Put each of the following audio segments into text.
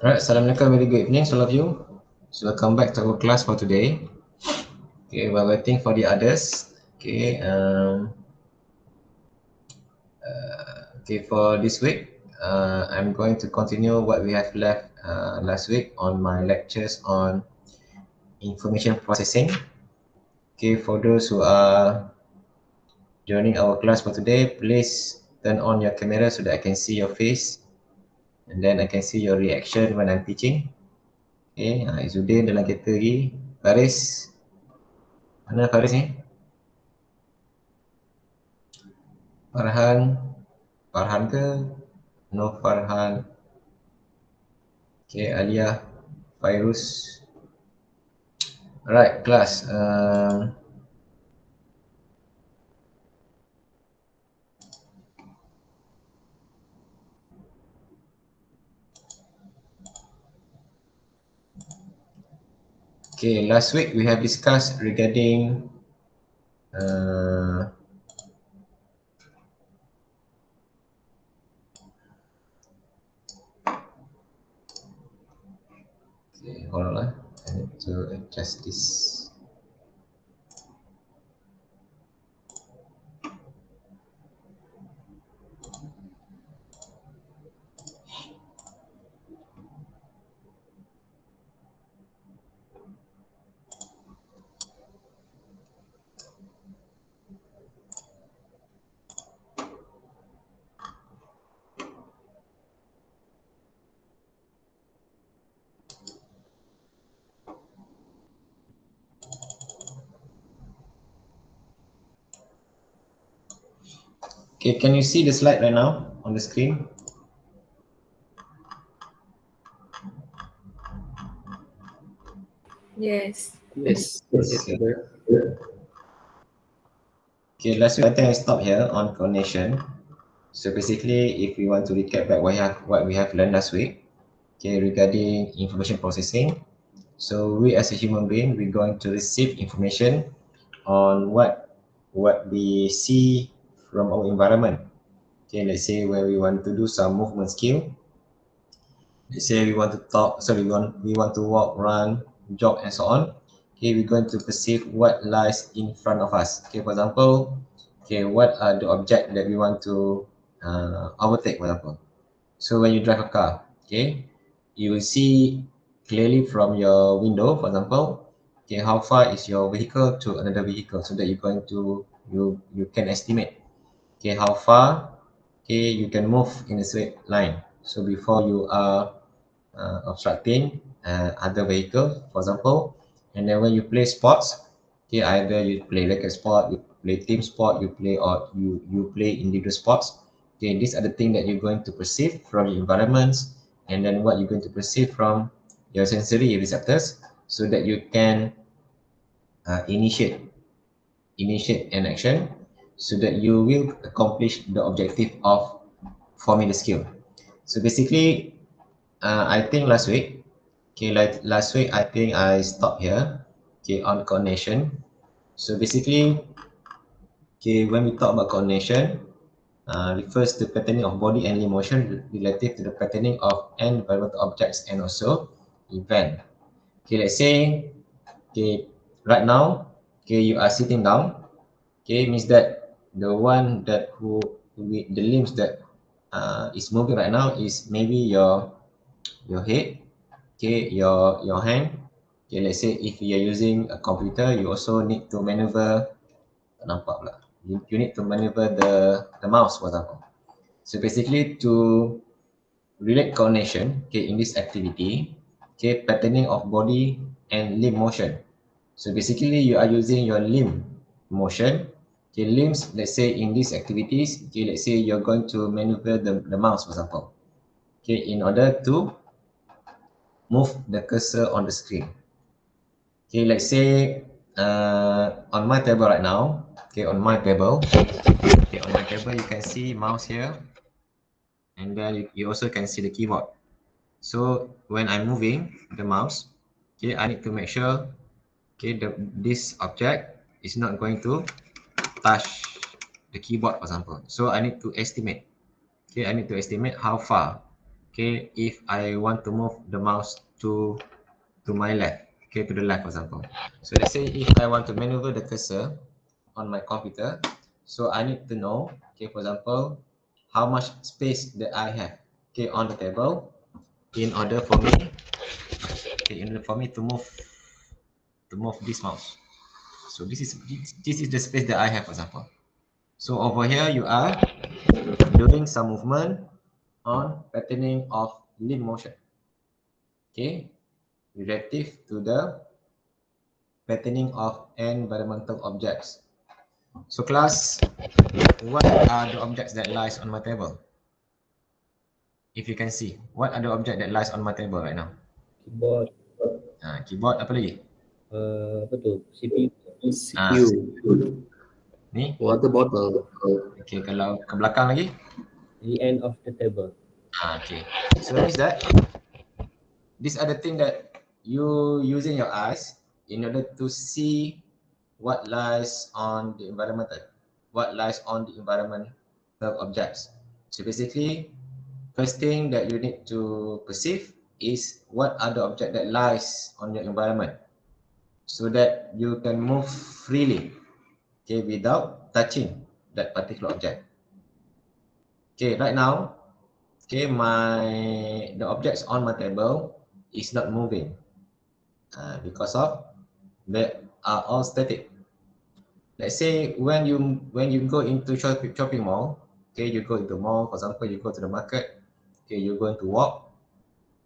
Alright, Assalamualaikum, very good evening to all of you. So welcome back to our class for today. Okay, we're waiting for the others. Okay, for this week, I'm going to continue what we have left last week on my lectures on information processing. Okay, for those who are joining our class for today, please turn on your camera so that I can see your face and then I can see your reaction when I'm teaching. Okay, Izzuddin dalam kereta lagi. Faris, mana Faris ni? Farhan, Farhan ke? No Farhan. Okay, Alia, Fairuz. Alright, class. Okay, last week we have discussed regarding uh, okay, hold on. I need to adjust this. Okay, can you see the slide right now on the screen? Yes. Yes, Yes. sir. Okay, last week I think I stopped here on coordination. So basically, if we want to recap back what we have learned last week, okay, regarding information processing. So we as a human being, we're going to receive information on what we see from our environment. Okay, let's say when we want to do some movement skill. Let's say we want to talk, sorry, we want to walk, run, jog, and so on. Okay, we're going to perceive what lies in front of us. Okay, for example, okay, what are the object that we want to overtake, for example. So when you drive a car, okay, you will see clearly from your window, for example, okay, how far is your vehicle to another vehicle, so that you're going to you can estimate, okay, how far, okay, you can move in a straight line. So before you are obstructing other vehicle, for example, and then when you play sports, okay, either you play like a sport, you play team sport, you play or you play individual sports. Okay, these are the things that you're going to perceive from your environments, and then what you're going to perceive from your sensory receptors, so that you can initiate an action, so that you will accomplish the objective of forming the skill. So basically, I think last week, okay, like last week, I think I stopped here, okay, on coordination. So basically, okay, when we talk about coordination, refers to patterning of body and limb motion relative to the patterning of environmental objects and also event. Okay, let's say, okay, right now, okay, you are sitting down, okay, means that the one that who with the limbs that is moving right now is maybe your head, okay, your hand. Okay, let's say if you're using a computer, you also need to maneuver, tak nampak pula. You need to maneuver the mouse, for example. So basically, to relate coordination, okay, in this activity, okay, patterning of body and limb motion. So basically, you are using your limb motion. Okay, limbs, let's say in these activities, okay, let's say you're going to maneuver the mouse, for example. Okay, in order to move the cursor on the screen. Okay, let's say on my table right now, okay, on my table, you can see mouse here, and then you also can see the keyboard. So when I'm moving the mouse, okay, I need to make sure, okay, this object is not going to touch the keyboard, for example. So I need to estimate, okay, I need to estimate how far. Okay, if I want to move the mouse to my left, okay, to the left, for example. So let's say if I want to maneuver the cursor on my computer, so I need to know, okay, for example, how much space that I have, okay, on the table in order for me, okay, in order for me to move this mouse. So this is the space that I have, for example. So over here you are doing some movement on patterning of limb motion, okay, relative to the patterning of environmental objects. So class, what are the objects that lies on my table? If you can see, what are the object that lies on my table right now? Keyboard, Keyboard, apa lagi? apa tu? CPU, Ah, CPU, ni. water bottle, Okay, kalau ke belakang lagi. the end of the table. Okay. So that means that these are the things that you using your eyes in order to see what lies on the environmental, what lies on the environmental objects. So basically, first thing that you need to perceive is what are the object that lies on your environment, so that you can move freely, okay, without touching that particular object. Okay, right now, okay, the objects on my table is not moving because of they are all static. Let's say when you go into shopping mall, okay, you go into mall, for example, you go to the market, okay, you're going to walk.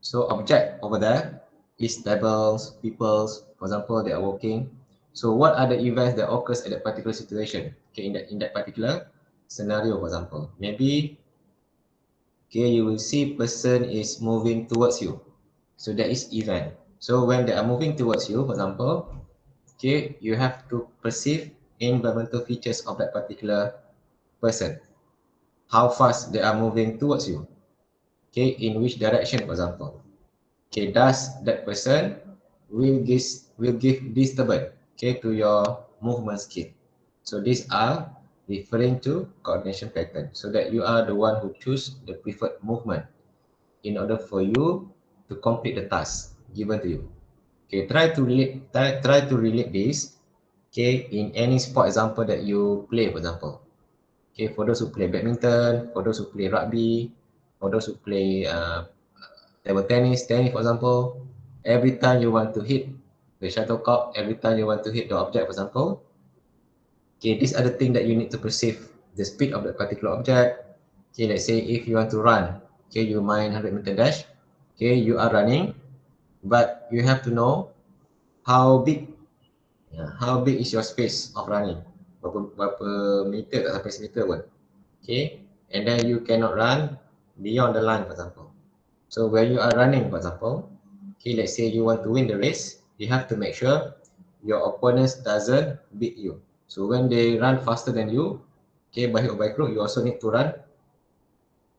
So object over there is tables, peoples, for example, they are walking. So what are the events that occurs at that particular situation? Okay, in that particular scenario, for example, maybe, okay, you will see person is moving towards you. So that is event. So when they are moving towards you, for example, okay, you have to perceive environmental features of that particular person. How fast they are moving towards you. Okay, in which direction, for example. Okay, does that person will give disturbance, okay, to your movement skill. So these are referring to coordination pattern, so that you are the one who choose the preferred movement in order for you to complete the task given to you. Okay, try to relate this, okay, in any sport example that you play, for example. Okay, for those who play badminton, for those who play rugby, for those who play table tennis, for example, every time you want to hit the shuttlecock, every time you want to hit the object, for example, okay, these are the things that you need to perceive the speed of that particular object. Okay, let's say if you want to run, okay, you mind 100-meter dash, okay, you are running, but you have to know how big, how big is your space of running, berapa meter, tak sampai semeter pun, okay, and then you cannot run beyond the line, for example. So when you are running, for example, okay, let's say you want to win the race, you have to make sure your opponents doesn't beat you. So when they run faster than you, okay, by hook or by crook, you also need to run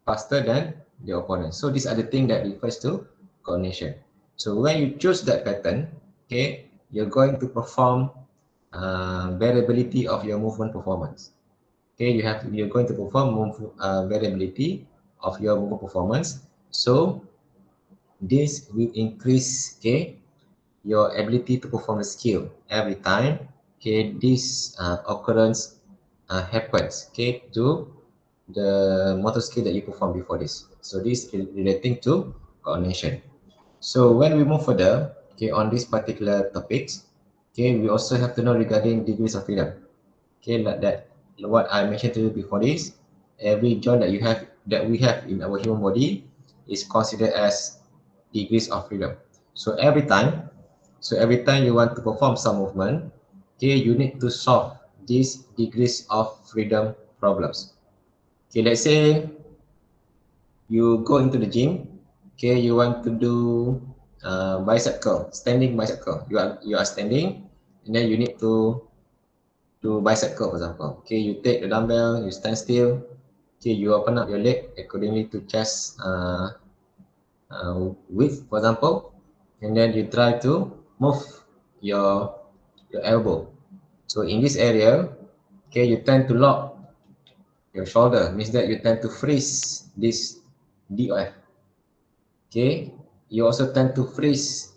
faster than the opponent. So these are the things that refers to coordination. So when you choose that pattern, okay, you're going to perform variability of your movement performance. Okay, you're going to perform variability of your movement performance. So this will increase, okay, your ability to perform the skill every time, okay, this occurrence happens, okay, to the motor skill that you perform before this. So this is relating to coordination. So when we move further, okay, on this particular topics, okay, we also have to know regarding degrees of freedom. Okay, like that, what I mentioned to you before this, every joint that we have in our human body is considered as degrees of freedom. So every time you want to perform some movement, okay, you need to solve these degrees of freedom problems. Okay, let's say you go into the gym, okay, you want to do bicycle, standing bicycle. You are standing, and then you need to do bicycle, for example. Okay, you take the dumbbell, you stand still. Okay, you open up your leg accordingly to chest width, for example, and then you try to move your elbow. So in this area, okay, you tend to lock your shoulder, means that you tend to freeze this DOF. Okay, you also tend to freeze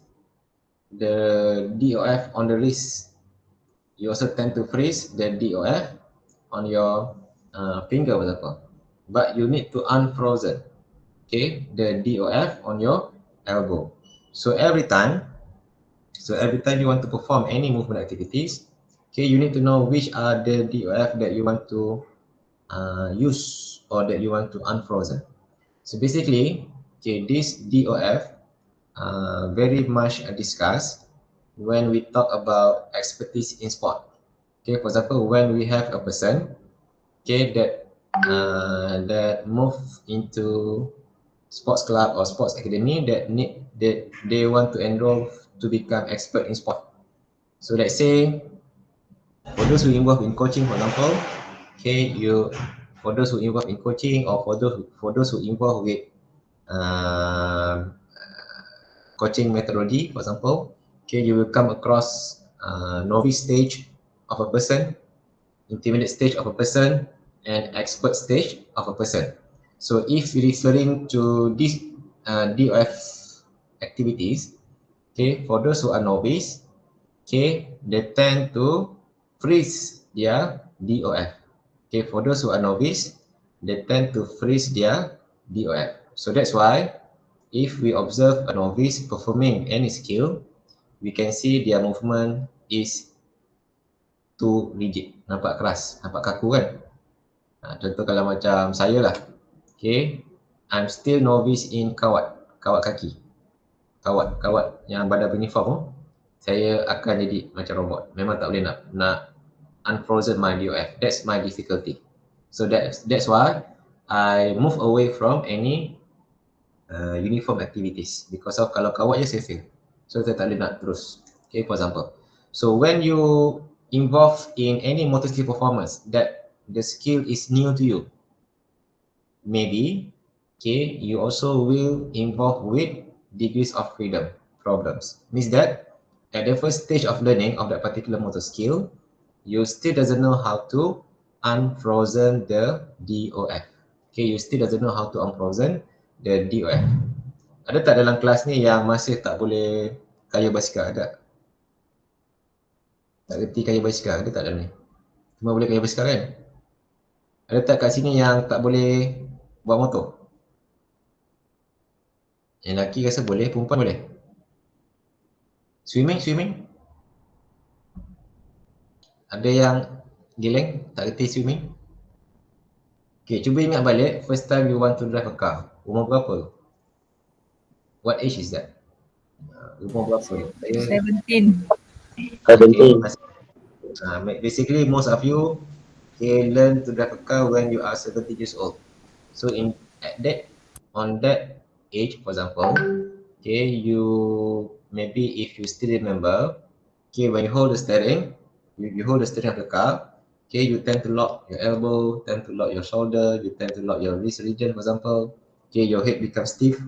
the DOF on the wrist. You also tend to freeze the DOF on your finger, for example. But you need to unfrozen, okay, the DOF on your elbow. So every time you want to perform any movement activities, okay, you need to know which are the DOF that you want to use or that you want to unfrozen. So basically, okay, this DOF very much discussed when we talk about expertise in sport. Okay, for example, when we have a person, okay, that move into sports club or sports academy that they want to enroll to become expert in sport. So let's say for those who involve in coaching, for example, okay, for those who involve in coaching or for those who involve with um, coaching methodology, for example, okay, you will come across novice stage of a person, intermediate stage of a person, and expert stage of a person. So if referring to these DOF activities, okay, for those who are novice, okay, they tend to freeze their DOF. Okay, for those who are novice, they tend to freeze their DOF. So that's why if we observe a novice performing any skill, we can see their movement is too rigid, nampak keras, nampak kaku kan. Contoh kalau macam saya lah, okay, I'm still novice in kawat kaki, kawat yang badan uniform tu, saya akan jadi macam robot. Memang tak boleh nak unfrozen my DOF. That's my difficulty. So that's why I move away from any uniform activities because of kalau kawat je saya fail. So saya tak boleh nak terus. Okay, for example. So when you involve in any motor skill performance that the skill is new to you, maybe, okay, you also will involve with degrees of freedom problems. Means that at the first stage of learning of that particular motor skill, you still doesn't know how to unfrozen the DOF. Okay, you still doesn't know how to unfrozen the DOF. Ada tak dalam kelas ni yang masih tak boleh kayuh basikal? Ada? Tak reti kayuh basikal? Ada tak dalam ni? Cuma boleh kayuh basikal kan? Ada tak kat sini yang tak boleh buat motor? Yang lelaki rasa boleh, perempuan boleh? Swimming? Ada yang geleng, tak reti swimming? Okay, cuba ingat balik, first time you want to drive a car. Umur berapa? What age is that? Umur berapa? 17. Basically, most of you learn to drive a car when you are 17 years old. So on that age, for example, okay, you maybe if you still remember, okay, when you hold the steering, you hold the steering of the car, okay, you tend to lock your elbow, tend to lock your shoulder, you tend to lock your wrist region, for example, okay, your head becomes stiff,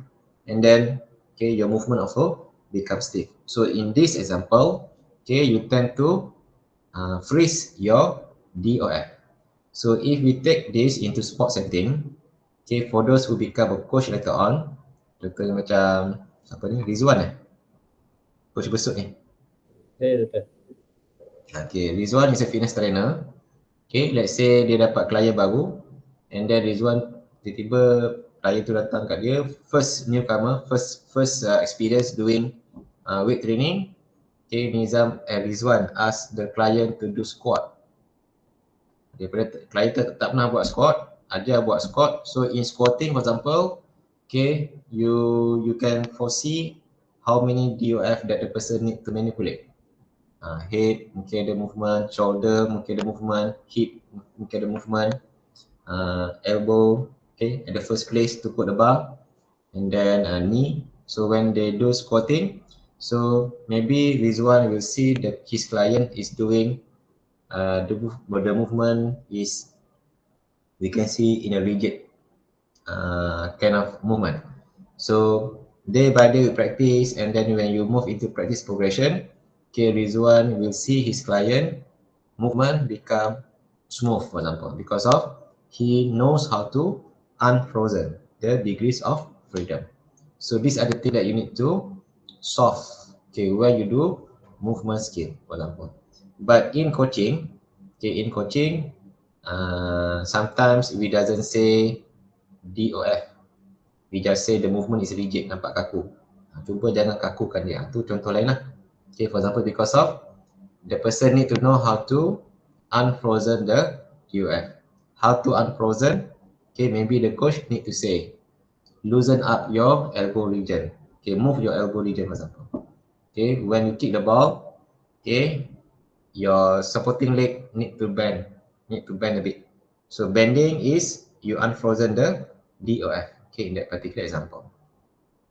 and then, okay, your movement also becomes stiff. So in this example, okay, you tend to freeze your DOF. So if we take this into sport setting, okay, for those who become a coach later on, contohnya macam siapa ni, Rizwan coach besut ni. Okay, Rizwan is a fitness trainer. Okay, let's say dia dapat klien baru, and then Rizwan tiba-tiba klien tu datang kat dia, first newcomer, first experience doing weight training. Okay, Rizwan ask the client to do squat. Daripada klien tak pernah buat squat, ajar buat squat. So in squatting, for example, okay, you can foresee how many DOF that the person need to manipulate. Head, mungkin ada movement, shoulder, mungkin ada movement, hip, mungkin ada movement, elbow, okay, at the first place to put the bar, and then knee. So when they do squatting, so maybe Rizwan will see that his client is doing the movement is, we can see in a rigid kind of movement. So day by day we practice, and then when you move into practice progression, okay, Rizwan will see his client movement become smooth, for example, because of he knows how to unfrozen the degrees of freedom. So these are the things that you need to solve, okay, when you do movement skill, for example. But in coaching, okay, sometimes we doesn't say DOF. We just say the movement is rigid, nampak kaku. Cuba jangan kakukan dia. Itu contoh lain lah. Okay, for example, because of the person need to know how to unfrozen the DOF. How to unfrozen? Okay, maybe the coach need to say, loosen up your elbow region. Okay, move your elbow region, for example. Okay, when you kick the ball, okay, your supporting leg need to bend a bit. So bending is you unfrozen the DOF. Okay, in that particular example.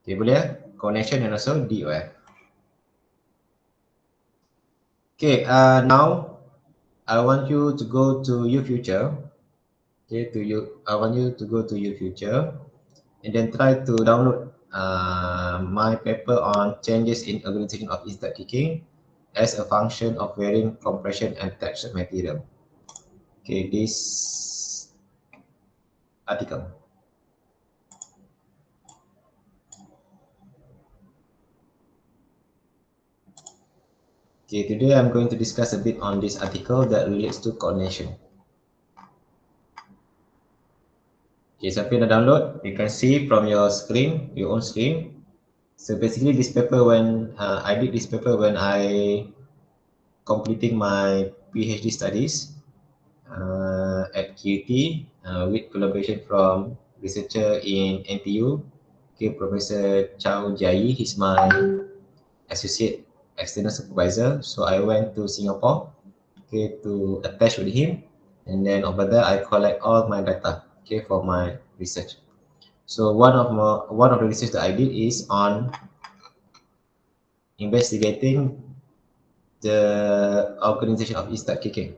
Okay, boleh ya? Connection and also DOF. Okay, now I want you to go to your future. Okay, I want you to go to your future and then try to download my paper on changes in organization of instant kicking as a function of wearing compression and textured material. Okay, this article. Okay, today I'm going to discuss a bit on this article that relates to coordination. Okay, siapa yang dah download, you can see from your screen, your own screen. So basically this paper when I did this paper when I completing my PhD studies at QUT with collaboration from researcher in NTU, okay, Professor Chow Jiayi. He's my associate external supervisor. So I went to Singapore, okay, to attach with him, and then over there I collect all my data, okay, for my research. So one of the research that I did is on investigating the organization of instant kicking.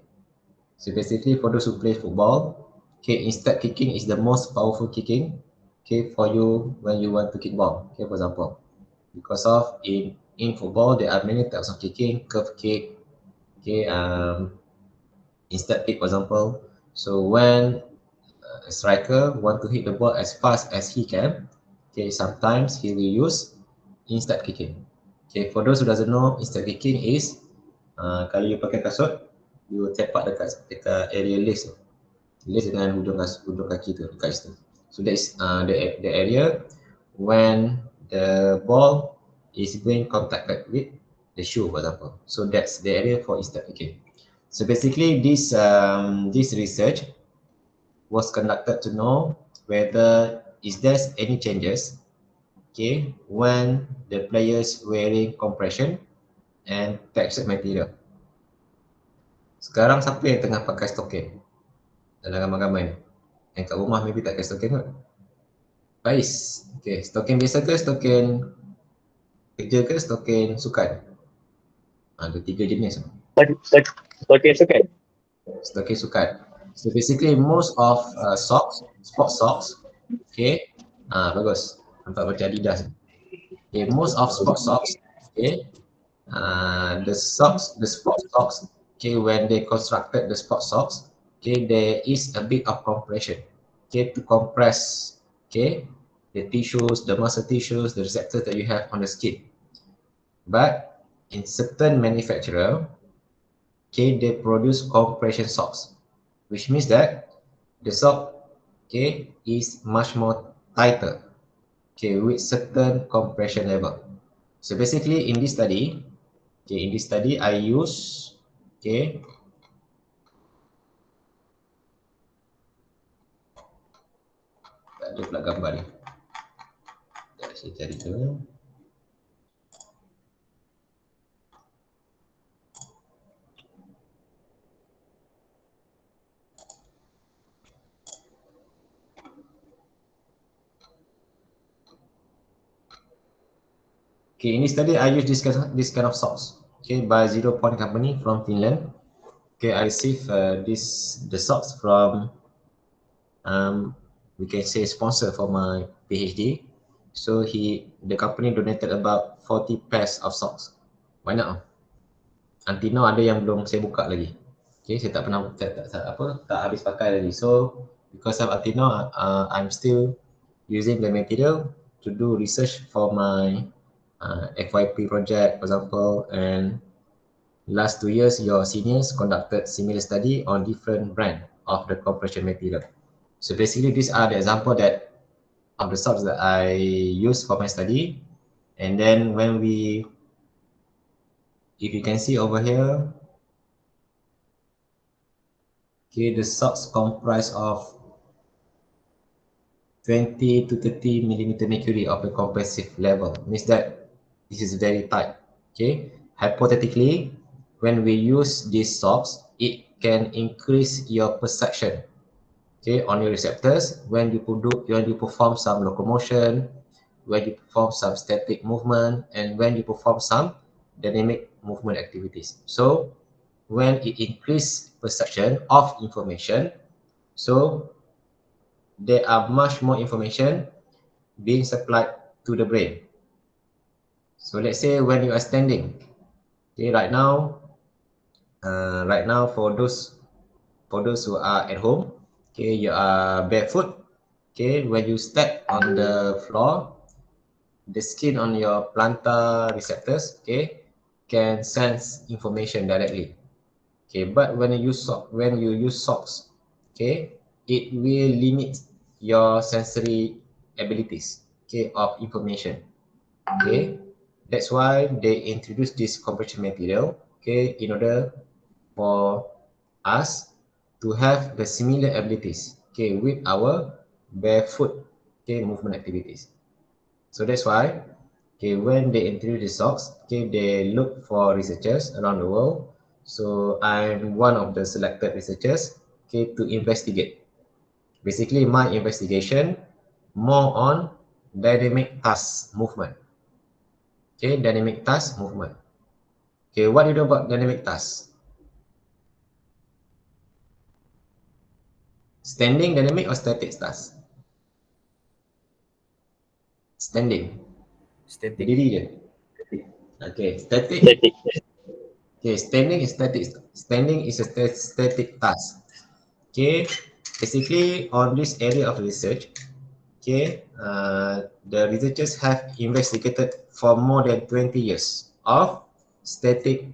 So basically, for those who play football, okay, instant kicking is the most powerful kicking, okay, for you when you want to kick ball, okay, for example, because of in football there are many types of kicking, curve kick, okay, instant kick, for example. So when a striker want to hit the ball as fast as he can, okay, sometimes he will use instant kicking. Okay, for those who doesn't know, instant kicking is kalau you pakai kasut, you tepak dekat area lace dengan hujung kaki tu dekat situ. So that is the area when the ball is being contacted with the shoe, for example. So that's the area for instant kicking. So basically, this research was conducted to know whether is there any changes, okay, when the players wearing compression and textured material. Sekarang siapa yang tengah pakai stocking dalam gambar-gambar ni? Yang kat rumah maybe tak pakai stocking kot. Faiz, okay, stocking biasa ke stocking kerja ke stocking sukan? Ada 3 jenis. Stocking sukan. Stocking sukan. So basically most of socks, sport socks, okay, bagus. Nampak macam Adidas. Okay, most of sport socks, okay, the sport socks, okay, when they constructed the sport socks, okay, there is a bit of compression, okay, to compress, okay, the tissues, the muscle tissues, the receptors that you have on the skin. But in certain manufacturer, okay, they produce compression socks, which means that the sock, okay, is much more tighter, okay, with certain compression level. So basically in this study, okay, I use, okay, tak ada pula gambar ni. Saya cari dulu. Okay, in this study I use this kind of socks, okay, by 0 Point Company from Finland. Okay, I received the socks from we can say sponsor for my PhD. So the company donated about 40 pairs of socks. Banyak. Until now ada yang belum saya buka lagi. Okay, saya tak pernah tak habis pakai lagi. So because of until now I'm still using the material. to do research for my FYP project, for example, and last 2 years, your seniors conducted similar study on different brand of the compression material. So basically, these are the example that of the sorts that I use for my study. And then when we, if you can see over here, okay, the socks comprise of 20 to 30 millimeter mercury of the compressive level. Means that this is very tight. Okay, hypothetically, when we use these socks, it can increase your perception, okay, on your receptors when you perform some locomotion, when you perform some static movement, and when you perform some dynamic movement activities. So when it increase perception of information, so there are much more information being supplied to the brain. So let's say when you are standing, okay, right now for those who are at home, okay, you are barefoot, okay, when you step on the floor, the skin on your plantar receptors, okay, can sense information directly. Okay, but when you use socks, okay, it will limit your sensory abilities, okay, of information. Okay, that's why they introduced this compression material, okay, in order for us to have the similar abilities, okay, with our barefoot, okay, movement activities. So that's why, okay, when they introduce the socks, okay, they look for researchers around the world. So I'm one of the selected researchers, okay, to investigate. Basically, my investigation more on dynamic task movement. Okay, dynamic task movement. Okay, what do you know about dynamic task? Standing dynamic or static task? Standing. Static. Berdiri je. Okay, static. Static. Okay, standing is static. Standing is a static task. Okay, basically on this area of research, okay, the researchers have investigated for more than 20 years of static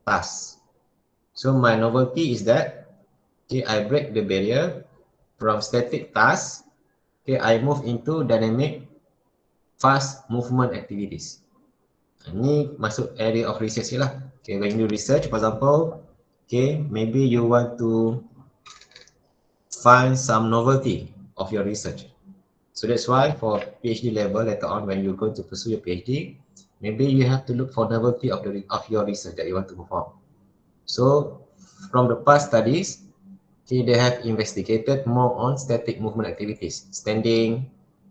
tasks. So my novelty is that, okay, I break the barrier from static tasks, okay, I move into dynamic fast movement activities. Ini masuk area of research lah. Okay, when you research, for example, okay, maybe you want to find some novelty of your research. So that's why for PhD level, later on when you're going to pursue your PhD, maybe you have to look for novelty of your research that you want to perform. So from the past studies, okay, they have investigated more on static movement activities, standing,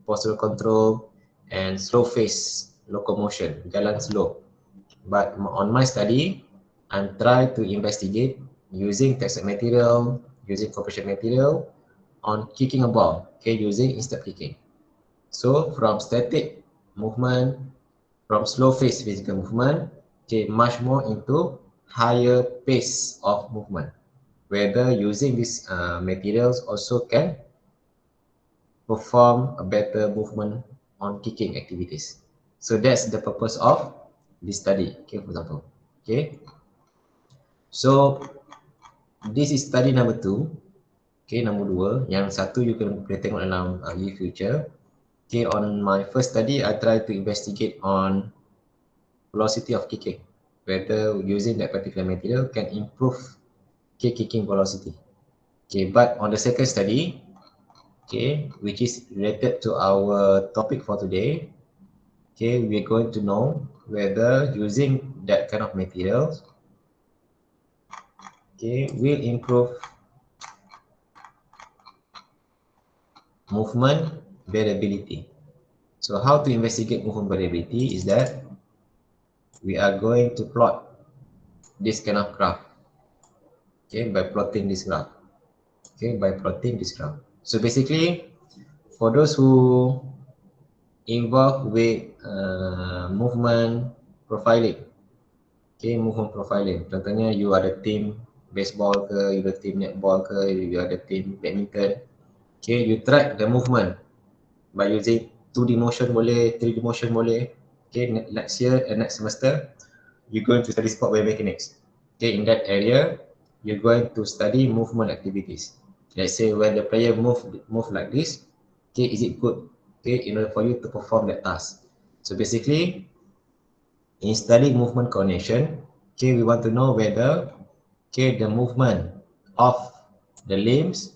postural control, and slow phase locomotion, jalan slow. But on my study, I'm trying to investigate using textile material, using compression material on kicking a ball, okay, using in-step kicking. So from static movement, from slow phase physical movement, okay, much more into higher pace of movement. Whether using these materials also can perform a better movement on kicking activities. So that's the purpose of this study, okay, for example. Okay, so this is study number 2. Okay, nombor 2. Yang satu you can boleh tengok dalam future. Okay, on my first study, I try to investigate on velocity of kicking, whether using that particular material can improve kicking velocity. Okay, but on the second study, okay, which is related to our topic for today, okay, we're going to know whether using that kind of materials, okay, will improve movement variability. So how to investigate movement variability is that we are going to plot this kind of graph, okay, by plotting this graph, okay, by plotting this graph. So basically, for those who involved with movement profiling, okay, movement profiling. Contohnya you ada team baseball ke, you ada team netball ke, you ada team badminton. Okay, you track the movement by using 2D motion boleh, 3D motion boleh. Okay, next year and next semester, you're going to study sport biomechanics. Okay, in that area, you're going to study movement activities. Let's say when the player move like this, okay, is it good? Okay, in order for you to perform that task. So basically, in studying movement coordination, okay, we want to know whether, okay, the movement of the limbs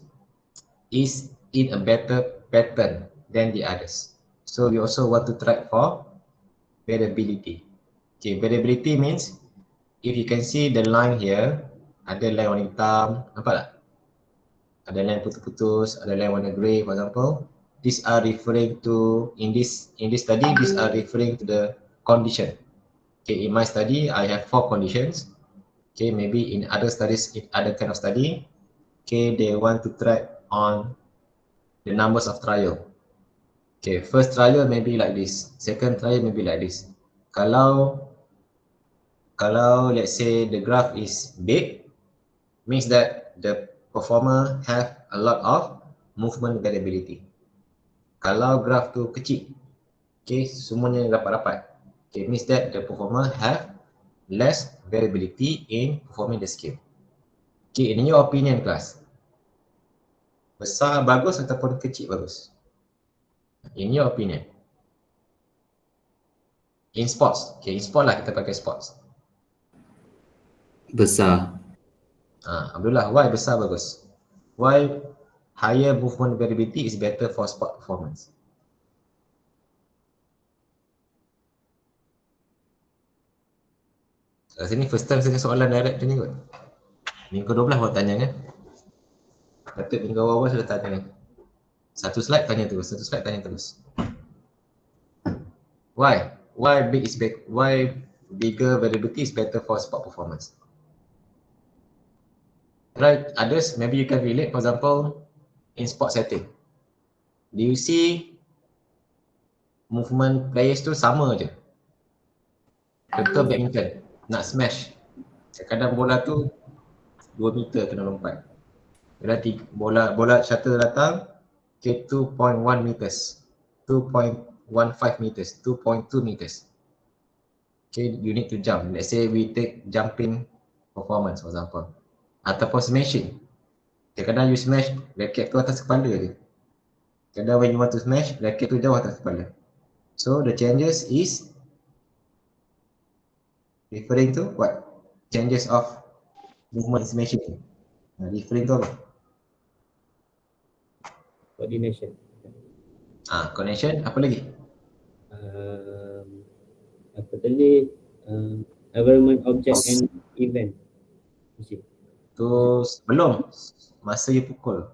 is in a better pattern than the others. So we also want to track for variability. Okay, variability means if you can see the line here, ada line warna hitam, nampak tak? Ada line putus-putus, ada line warna grey, for example. These are referring to, in this study, these are referring to the condition. Okay, in my study, I have 4 conditions. Okay, maybe in other studies, in other kind of study, okay, they want to track on the numbers of trial. Okay, first trial maybe like this, second trial maybe like this. Kalau let's say the graph is big, means that the performer have a lot of movement variability. Kalau graph tu kecil, okay, semuanya rapat-rapat, okay, means that the performer have less variability in performing the skill. Okay, in your opinion class, besar bagus ataupun kecil bagus? In your opinion? In sports, okay, in sport lah kita pakai sports. Besar. Abdullah, why besar bagus? Why higher movement variability is better for sport performance? Kat sini first time saya soalan direct macam ni kot. Minggu 12 awak tanya kan? Patut minggu awal sudah tanya. Satu slide tanya terus, satu slide tanya terus. Why? Why bigger variability is better for sport performance? Right, others maybe you can relate, for example, in sport setting. Do you see movement players tu sama je? Contoh badminton, nak smash. Kadang bola tu 2 meter kena lompat. Kadang bola shuttle datang, okay, 2.1 meters, 2.15 meters, 2.2 meters. Okay, you need to jump. Let's say we take jumping performance, for example. Ataupun smashing. Kadang-kadang you smash, racket tu atas kepala je. Kadang when you want to smash, racket tu jauh atas kepala. So the changes is referring to what? Changes of movement smashing. Referring to apa? Coordination. Connection, apa lagi? Apa tadi? Environment, object and event. Tu belum masa you pukul.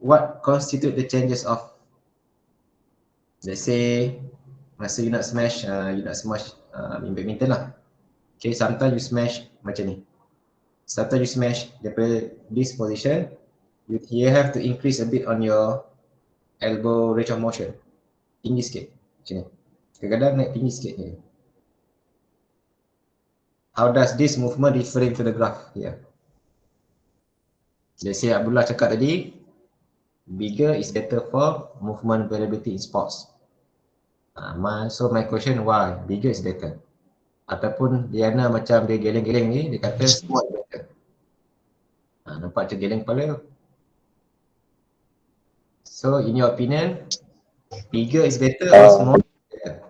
What constitute the changes of, let's say masa you nak smash in badminton lah. Okay, sometimes you smash macam ni. Sometimes you smash daripada this position, you have to increase a bit on your elbow range of motion. Tinggi sikit macam ni. Kadang-kadang naik tinggi sikit ni. How does this movement referring to the graph here? Let's say Abdullah cakap tadi, bigger is better for movement variability in sports. So my question, why bigger is better? Ataupun Diana macam dia geleng-geleng ni, dia kata small is better. Nampak macam geleng kepala. So in your opinion, bigger is better or small is better?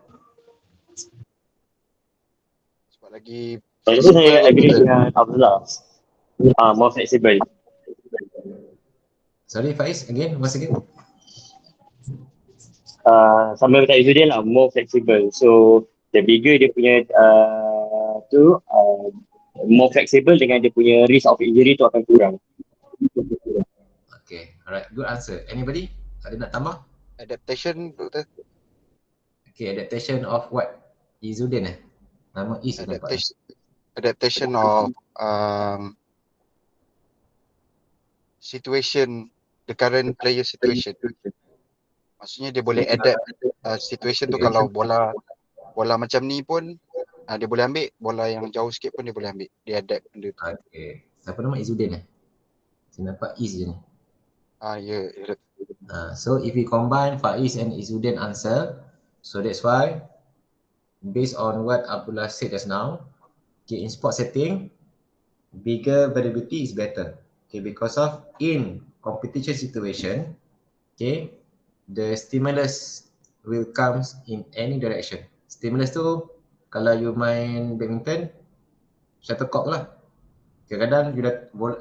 Sebab lagi Saya agree dengan Abdullah. More flexible. Sorry Faiz, again, once again. Sama macam Izzuddin lah, more flexible. So the bigger dia punya more flexible dengan dia punya risk of injury tu akan kurang. Okay, alright, good answer. Anybody? Ada nak tambah? adaptation, doktor. Okay, adaptation of what? Izzuddin Nama Iz nampak. Adaptation of situation, the current player situation. Maksudnya dia boleh adapt situation tu. Kalau bola macam ni pun dia boleh ambil, bola yang jauh sikit pun dia boleh ambil. Dia adapt benda tu. Okay. Siapa nama Izzuddin Saya nampak Iz je ni. Ya. So if we combine Faiz and Izzuddin answer, so that's why based on what Abdullah said just now, okay, in sport setting, bigger variability is better. Okay, because of in competition situation, okay, the stimulus will comes in any direction. Stimulus tu kalau you main badminton, shuttlecock lah. Kadang-kadang you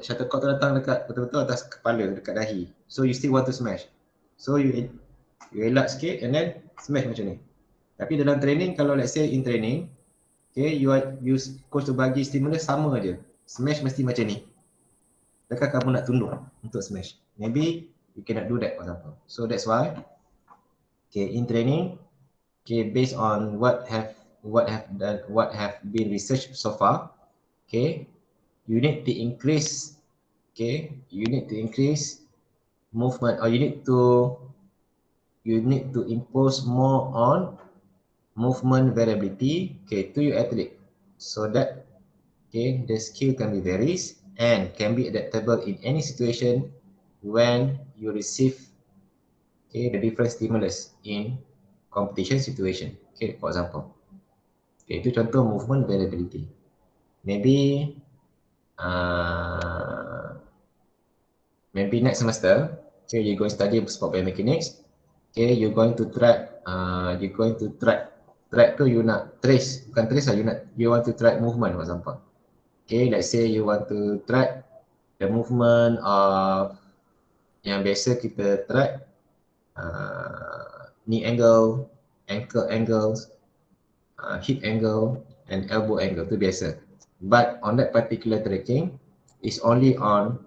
shuttlecock tu datang dekat betul-betul atas kepala, dekat dahi. So you still want to smash. So you elak sikit and then smash macam ni. Tapi dalam training, kalau let's say in training, okay, you coach tu bagi stimulus sama je. Smash mesti macam ni. Takkan kamu nak tunduk untuk smash. Maybe you cannot do that for example. So that's why, okay, in training, okay, based on what have been researched so far, okay, you need to increase, okay, you need to increase movement, or you need to impose more on movement variability, okay, to your athlete, so that, okay, the skill can be varies and can be adaptable in any situation when you receive, okay, the different stimulus in competition situation. Okay, for example, okay, itu contoh movement variability. Maybe maybe next semester, okay, you're going to study sport biomechanics. Okay, you're going to track tu you nak trace, bukan trace lah, you want to track movement for example. Okay, let's say you want to track the movement of yang biasa kita track, knee angle, ankle angles, hip angle and elbow angle, tu biasa. But on that particular tracking is only on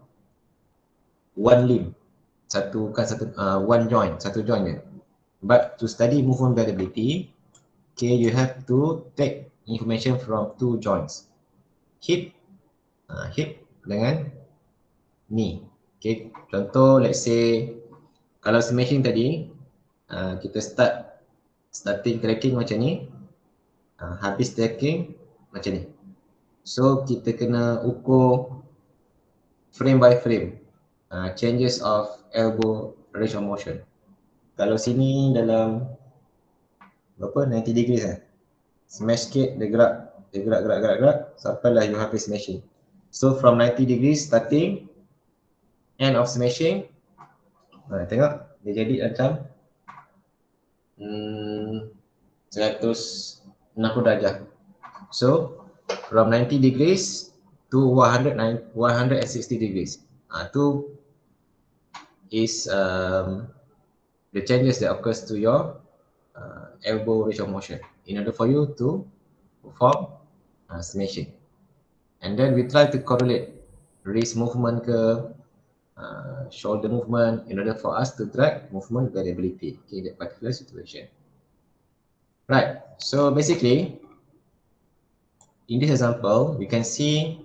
one limb, one joint, satu joint je. But to study movement variability, okay, you have to take information from two joints, hip dengan knee. Okay, contoh let's say kalau smashing tadi, kita starting tracking macam ni, habis tracking macam ni. So kita kena ukur frame by frame, changes of elbow range of motion. Kalau sini dalam berapa, 90 degrees smash sikit, dia gerak sampailah you habis smashing. So from 90 degrees starting, end of smashing, tengok dia jadi macam 160 darjah. So from 90 degrees to 160 degrees, tu is the changes that occurs to your elbow range of motion in order for you to perform smashing. And then we try to correlate wrist movement ke shoulder movement in order for us to track movement variability in that particular situation. Right, so basically in this example we can see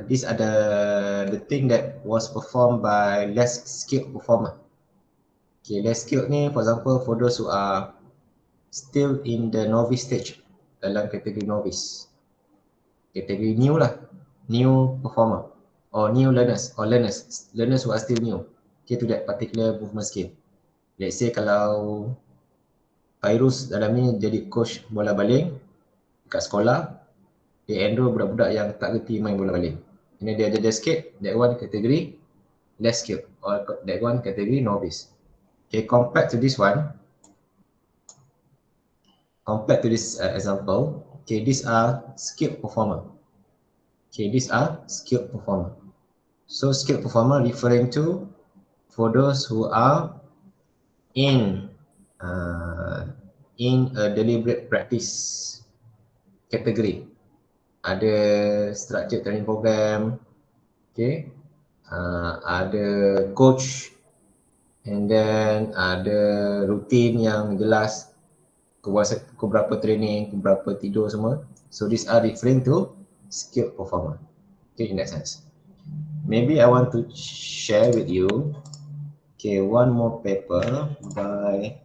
these are the thing that was performed by less skilled performer. Okay, less skilled ni for example for those who are still in the novice stage, dalam kategori novice, kategori new lah, new performer or new learners who are still new, okay, to that particular movement skill. Let's say kalau Fairuz dalam ni jadi coach bola baling dekat sekolah, dia enroll budak-budak yang tak reti main bola baling. Ini dia ada sikit, that one kategori less skilled or that one kategori novice. Okay, compared to this example, okay, these are skilled performer. Okay, these are skilled performer. So skilled performer referring to for those who are in a deliberate practice category. Ada structured training program, okay, ada coach, and then ada routine yang jelas, pukul berapa training, pukul berapa tidur semua. So these are referring to skilled performer, okay, in that sense. Maybe I want to share with you, okay, one more paper by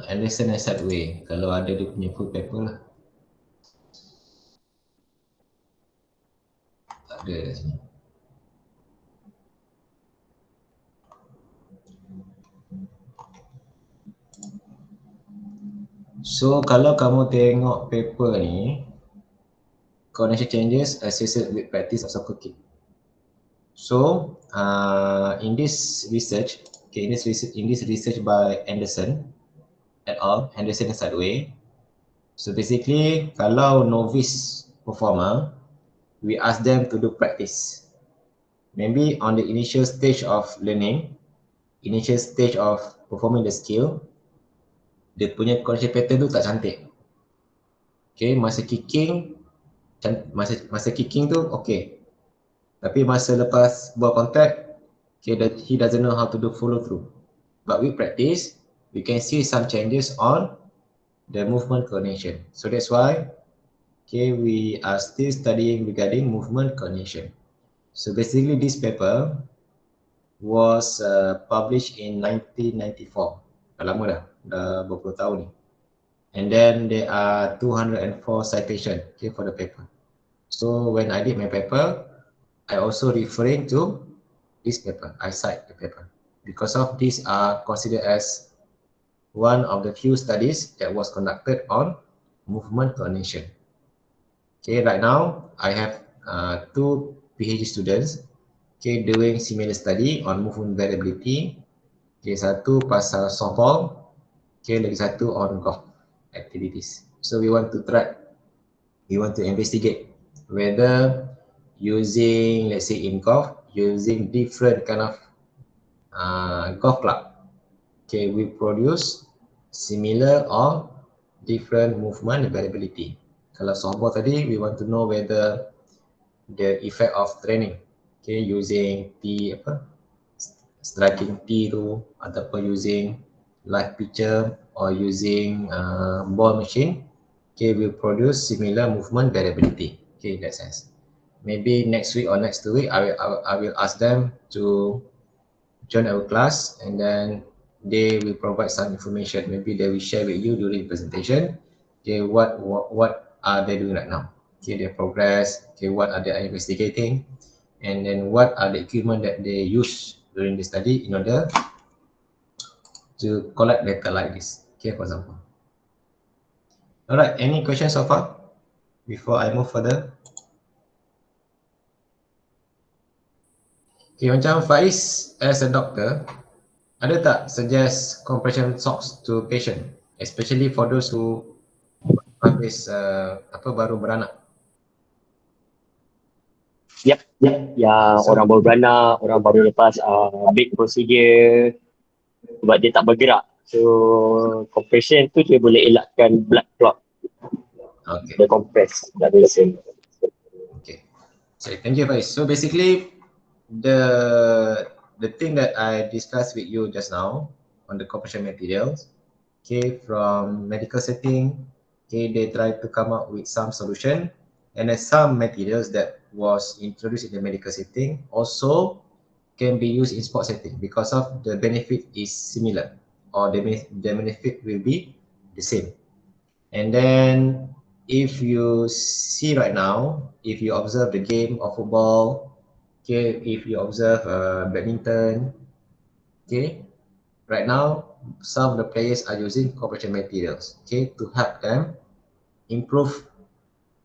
Anderson and Sadway. Kalau ada dia punya full paper lah. Tak ada kat sini. So kalau kamu tengok paper ni, coordination changes associated with practice of soccer kick. So in this research, okay, in this research by Anderson et al., Anderson and Sadway. So basically, kalau novice performer, we ask them to do practice. Maybe on the initial stage of learning, initial stage of performing the skill, dia punya coordination pattern tu tak cantik. Okay, masa kicking, masa kicking tu okay. Tapi masa lepas buat contact, okay, he doesn't know how to do follow through. But with practice, we can see some changes on the movement coordination. So that's why, okay, we are still studying regarding movement coordination. So basically this paper was published in 1994. Dah lama dah berpuluh tahun ni. And then there are 204 citation, okay, for the paper. So when I did my paper, I also referring to this paper. I cite the paper because of these are considered as one of the few studies that was conducted on movement coordination. Okay, right now I have two PhD students, okay, doing similar study on movement variability. Okay, satu pasal softball, okay, lagi satu on golf activities. So we want to investigate whether using, let's say in golf, using different kind of golf club, okay, we produce similar or different movement variability. Kalau softball tadi, we want to know whether the effect of training, okay, using striking tee tu ataupun using live pitcher or using ball machine, okay, will produce similar movement variability. Okay, in that sense. Maybe next week or next 2 week, I will ask them to join our class, and then they will provide some information. Maybe they will share with you during presentation. Okay, what are they doing right now? Okay, their progress. Okay, what are they investigating, and then what are the equipment that they use during the study in order to collect data like this. Okay, for example. Alright, any questions so far before I move further? Okay, macam Faiz as a doctor, ada tak suggest compression socks to patient, especially for those who habis baru beranak? Yep. Yang orang baru beranak, orang baru lepas big procedure sebab dia tak bergerak. So compression tu dia boleh elakkan blood clot. Okay. Dia compress blood vessel. Okay. So thank you, Faiz. So basically, the thing that I discussed with you just now on the compression materials, okay, from medical setting, okay, they try to come up with some solution, and then some materials that was introduced in the medical setting also can be used in sport setting because of the benefit is similar, or the benefit will be the same. And then if you see right now, if you observe the game of football, okay, if you observe badminton, okay, right now some of the players are using compression materials, okay, to help them improve,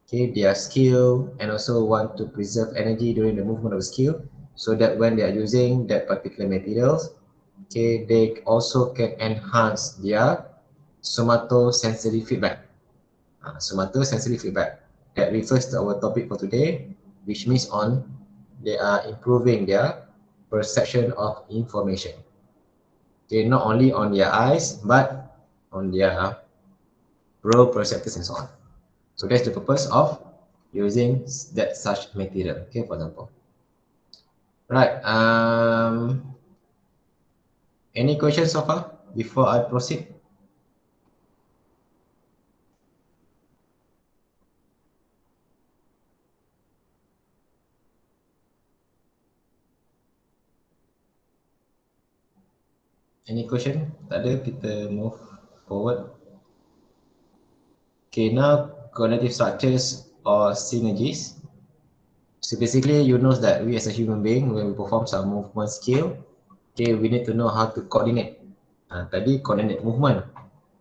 okay, their skill, and also want to preserve energy during the movement of the skill, so that when they are using that particular materials, okay, they also can enhance their somatosensory feedback. Somatosensory feedback that refers to our topic for today, which means they are improving their perception of information. Okay, not only on their eyes, but on their proprioceptors and so on. So that's the purpose of using that such material. Okay, for example. Right. Any questions so far before I proceed? Any question? Tak ada, kita move forward. Okay, now cognitive structures or synergies. So basically, you know that we as a human being, when we perform some movement skill, okay, we need to know how to coordinate. Tadi coordinate movement.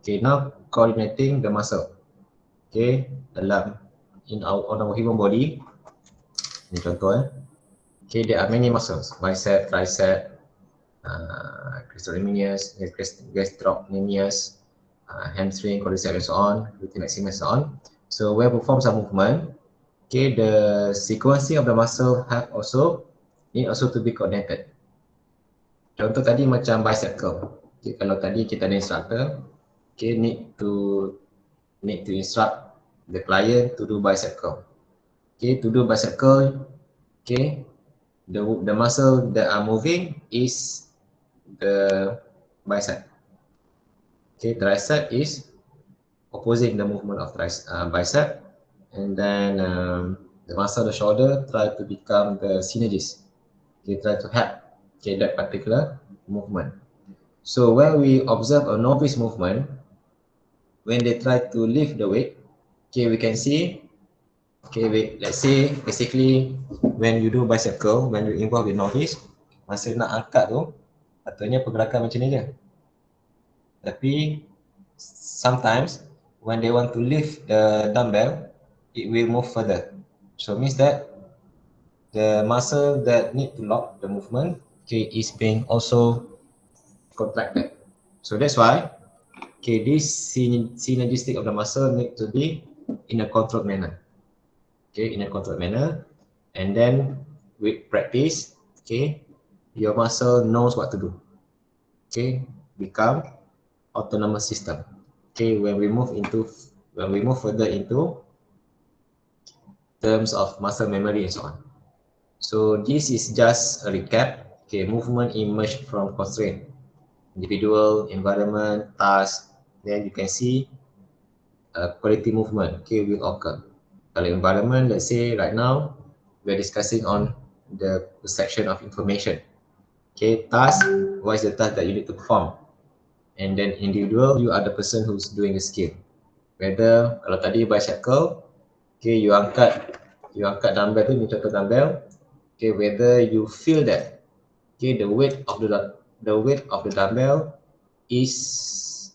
Okay, now coordinating the muscle. Okay, on our human body, ini contoh. Okay, there are many muscles: bicep, tricep, gastrocnemius, hamstring, quadriceps, and so on, gluteus maximus, and so on. So when we perform some movement, okay, the sequencing of the muscle need also to be coordinated. Contoh tadi macam bicep curl. Okay, kalau tadi kita ada instructor, okay, need to instruct the client to do bicep curl. Okay, to do bicep curl, okay, the muscle that are moving is the bicep. Okay, tricep is opposing the movement of bicep, and then the muscle of the shoulder try to become the synergist. Okay, try to help that particular movement. So when we observe a novice movement, when they try to lift the weight, okay, we can see, okay, let's say basically when you do bicep curl, when you involve with novice, masa nak angkat tu, patutnya pergerakan macam ni je. Tapi sometimes when they want to lift the dumbbell, it will move further. So it means that the muscle that need to lock the movement, okay, is being also contracted. So that's why, okay, this synergistic of the muscle need to be in a controlled manner. Okay, in a controlled manner, and then with practice, okay, your muscle knows what to do. Okay, become autonomous system. Okay, when we move further into terms of muscle memory and so on. So this is just a recap. Okay, movement emerged from constraint, individual, environment, task. Then you can see quality movement, okay, will occur. Kalau environment, let's say right now we're discussing on the perception of information. Okay, task, what is the task that you need to perform? And then individual, you are the person who's doing the skill. Whether kalau tadi bicep curl, okay, you angkat dumbbell tu, ni contoh dumbbell. Okay, whether you feel that, okay, the weight of the dumbbell is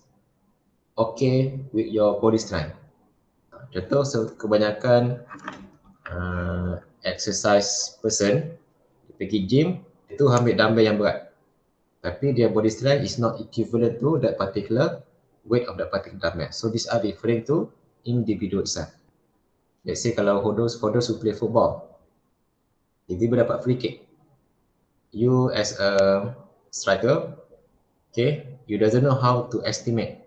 okay with your body strength. Contoh, kebanyakan exercise person pergi gym, itu ambil dumbbell yang berat. Tapi their body strength is not equivalent to that particular weight of that particular dumbbell. So these are referring to individual itself. Let's say kalau for those who play football, tiba-tiba dapat free kick. You as a striker, okay, you doesn't know how to estimate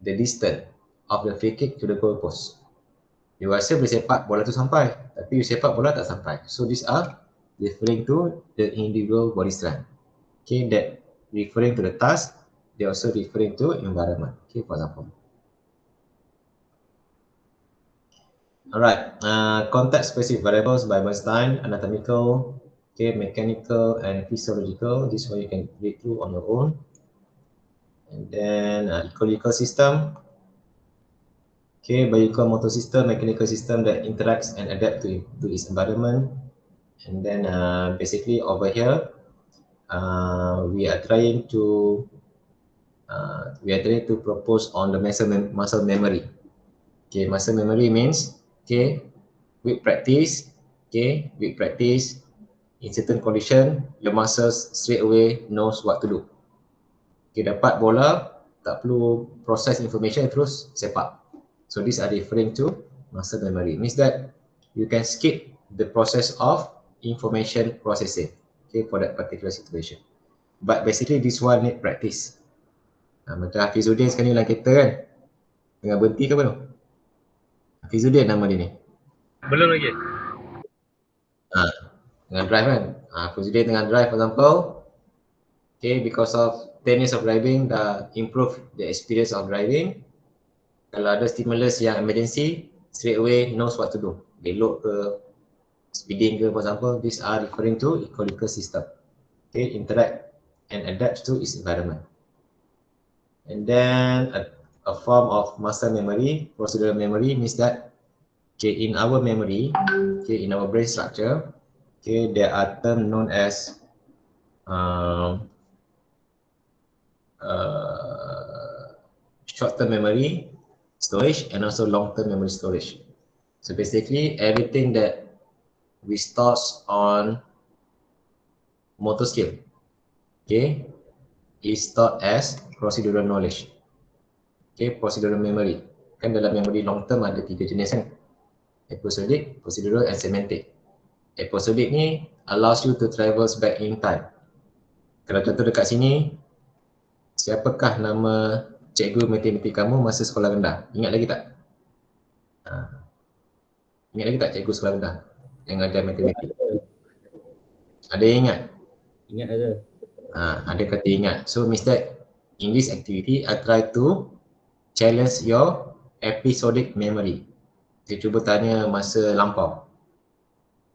the distance of the free kick to the goal post. You rasa boleh sepak bola tu sampai, tapi you sepak bola tak sampai. So these are referring to the individual body strength. Okay, that referring to the task, they also referring to environment. Okay, for example. Alright, context-specific variables by Bernstein, anatomical, okay, mechanical, and physiological. This one you can read through on your own. And then ecological system, okay, biological motor system, mechanical system that interacts and adapt to its environment. And then basically over here, we are trying to propose on the muscle memory. Okay, muscle memory means, okay, with practice, in certain condition, your muscles straight away knows what to do. Okay, dapat bola, tak perlu process information terus sepak. So these are referring to muscle memory. Means that you can skip the process of information processing, okay, for that particular situation. But basically this one need practice. Macam Hafizuddin sekarang ni dalam kereta kan, tengah berhenti ke apa tu? Hafizuddin nama dia ni. Belum lagi. Tengah drive kan. Hafizuddin tengah drive for example. Okay, because of 10 years of driving, dah improve the experience of driving. Kalau ada stimulus yang emergency, straight away knows what to do. Belok ke, speeding ke for example, these are referring to ecological system. Okay, interact and adapt to its environment. And then a form of muscle memory, procedural memory means that okay, in our memory, okay, in our brain structure, okay, there are terms known as short-term memory storage and also long-term memory storage. So basically, everything that we store on motor skill, okay, is stored as procedural knowledge. Okay, procedural memory. Kan dalam memory long term ada 3 jenis kan? Episodic, procedural, and semantic. Episodic ni allows you to travel back in time. Kalau contoh dekat sini, siapakah nama cikgu matematik kamu masa sekolah rendah? Ingat lagi tak? Ingat lagi tak cikgu sekolah rendah yang ajar matematik? Ada yang ingat? Ingat ada. Ada kata ingat. So means that in this activity, I try to challenge your episodic memory. Dia cuba tanya masa lampau.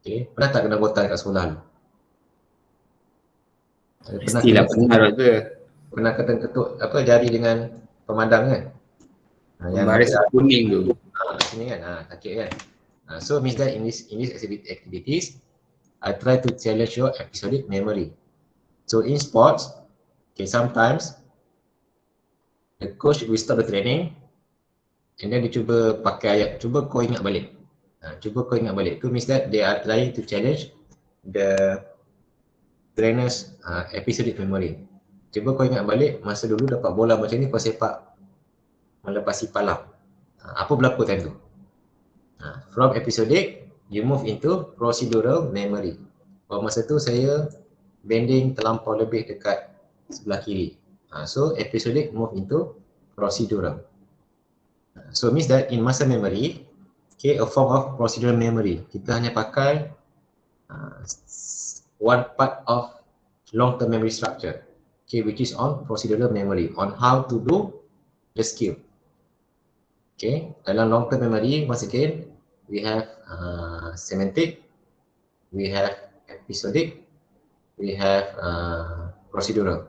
Okay. Pernah tak kena gotal kat sekolah lu? Mestilah pernah tu. Pernah ketuk apa jari dengan pemandang kan? Yang Baris kuning tu. Sini kan, sakit kan? So means that in this activities, I try to challenge your episodic memory. So in sports, okay, sometimes the coach will start the training and then dia cuba pakai ayat, cuba kau ingat balik. Cuba kau ingat balik. Itu means that they are trying to challenge the trainer's episodic memory. Cuba kau ingat balik masa dulu dapat bola macam ni kau sepak melepasi palang. Apa berlaku time tu? From episodic, you move into procedural memory. Masa tu saya bending terlampau lebih dekat sebelah kiri. So episodic move into procedural. So means that in muscle memory, okay, a form of procedural memory, kita hanya pakai one part of long-term memory structure, okay, which is on procedural memory, on how to do the skill. Okay, dalam long-term memory, once again, we have semantic, we have episodic, we have procedural.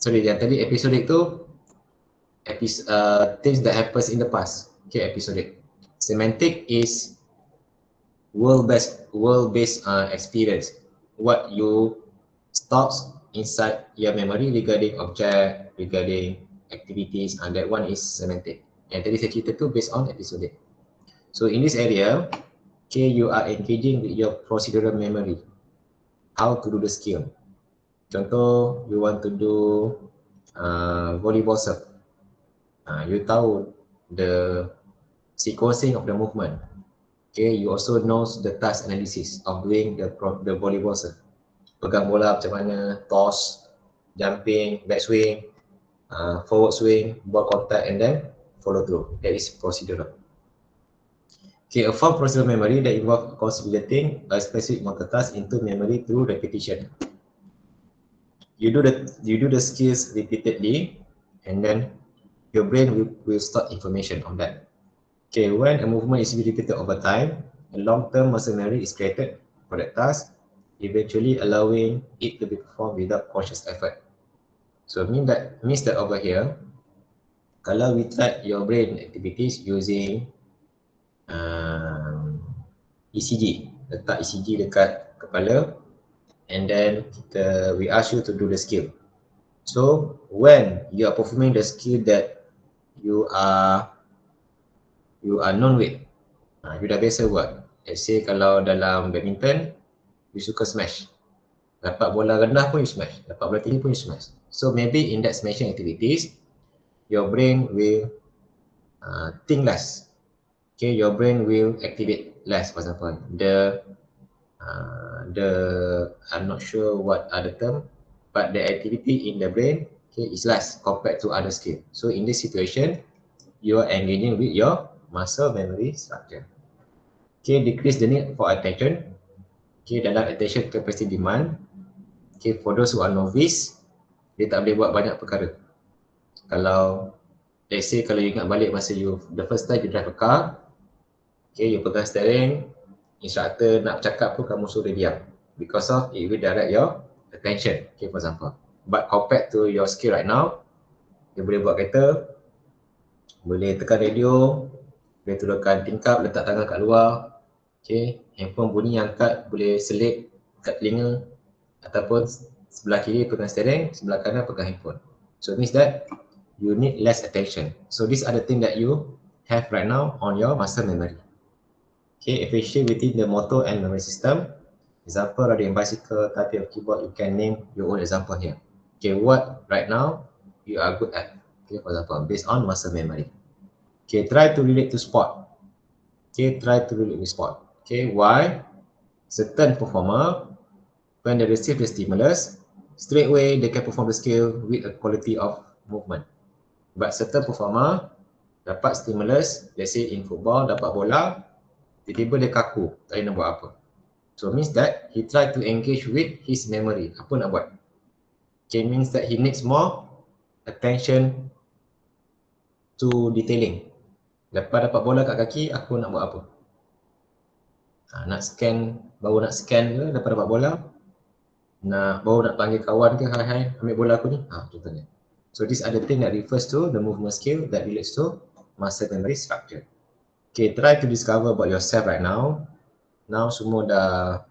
So yang tadi episodic tu things that happens in the past. Okay, episodic. Semantic is world-based experience. What you stocks inside your memory regarding object, regarding activities, and that one is semantic. Yang tadi saya cerita tu based on episodic. So in this area, okay, you are engaging with your procedural memory. How to do the skill. Contoh, you want to do volleyball serve. You tahu the sequencing of the movement. Okay, you also know the task analysis of doing the volleyball serve. Pegang bola macam mana, toss, jumping, back swing, forward swing, ball contact, and then follow through. That is procedural. Okay, a form procedural memory that involves consolidating a specific motor task into memory through repetition. You do the skills repeatedly, and then your brain will store information on that. Okay, when a movement is repeated over time, a long-term muscle memory is created for that task, eventually allowing it to be performed without conscious effort. So means that over here, kalau we track your brain activities using ECG, letak ECG dekat kepala, and then we ask you to do the skill. So when you are performing the skill that you are known with, you dah biasa buat. Let's say kalau dalam badminton, you suka smash. Dapat bola rendah pun you smash, dapat bola tinggi pun you smash. So maybe in that smashing activities, your brain will think less. Okay, your brain will activate less. For example, I'm not sure what are the term, but the activity in the brain, okay, is less compared to other skill. So in this situation, you are engaging with your muscle memory structure. Okay, decrease the need for attention. Okay, dalam attention capacity demand. Okay, for those who are novice, dia tak boleh buat banyak perkara. Kalau, let's say kalau you ingat balik masa the first time you drive a car, okay, you pegang steering, instructor nak bercakap pun kamu suruh diam. Because of it will direct your attention, okay, for example. But compared to your skill right now, Dia boleh buat kereta, boleh tekan radio, boleh turunkan tingkap, letak tangan kat luar. Okay, handphone bunyi angkat, boleh selip kat telinga ataupun sebelah kiri pegang steering, sebelah kanan pegang handphone. So it means that you need less attention. So these are the things that you have right now on your muscle memory. Okay, efficient within the motor and memory system. Example, riding bicycle, typing of keyboard, you can name your own example here. Okay, what right now you are good at? Okay, for example, based on muscle memory. Okay, try to relate to sport. Okay, try to relate with sport. Okay, why? Certain performer, when they receive the stimulus, straight away they can perform the skill with a quality of movement. But certain performer dapat stimulus, let's say in football, dapat bola, tiba-tiba dia kaku, tak boleh nak buat apa. So means that he try to engage with his memory. Apa nak buat? Okay, means that he needs more attention to detailing. Lepas dapat bola kat kaki, aku nak buat apa? Nak scan, baru nak scan ke lepas dapat bola? Baru nak panggil kawan ke, hai ambil bola aku ni? Contohnya. So these are the thing that refers to the movement skill that relates to muscle memory structure. Okay, try to discover about yourself right now. Now semua dah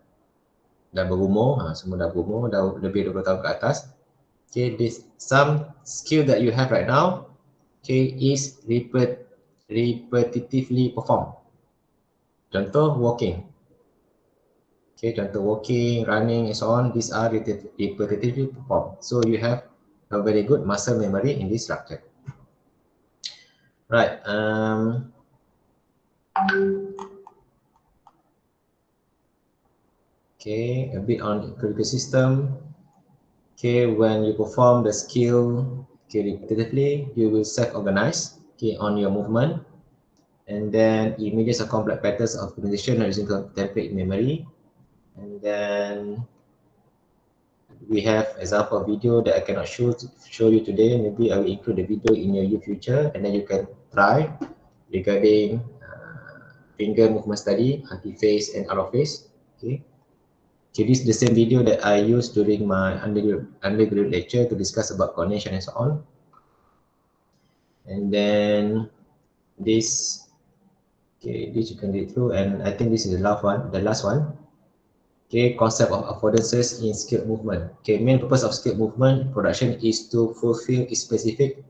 berumur, semua dah berumur, dah lebih 20 tahun ke atas. Okay, this some skill that you have right now, okay, is repetitively performed. Contoh walking. Okay, contoh walking, running, and so on. These are repetitively performed. So you have a very good muscle memory in this structure. Right. Okay, a bit on critical system. Okay, when you perform the skill repetitively, you will self-organize on your movement, and then images of complex patterns of organization using template memory, and then we have example video that I cannot show you today. Maybe I will include the video in your future, and then you can try regarding finger movement study, anti-phase and out-of-phase. Okay, this is the same video that I used during my undergraduate lecture to discuss about coordination and so on. And then this you can read through, and I think this is the last one. Okay, concept of affordances in skilled movement. Okay, main purpose of skilled movement production is to fulfill a specific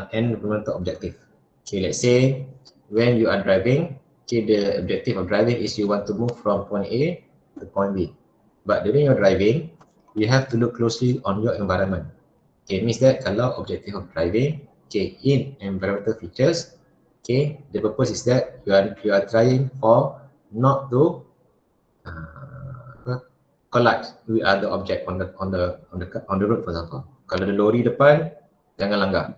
environmental objective. Okay, let's say when you are driving, okay, the objective of driving is you want to move from point A to point B. But during your driving, you have to look closely on your environment. Okay, means that kalau objective of driving, okay, in environmental features, okay, the purpose is that you are trying for not to collide with other object on the road, for example. Kalau ada lori depan, jangan langgar.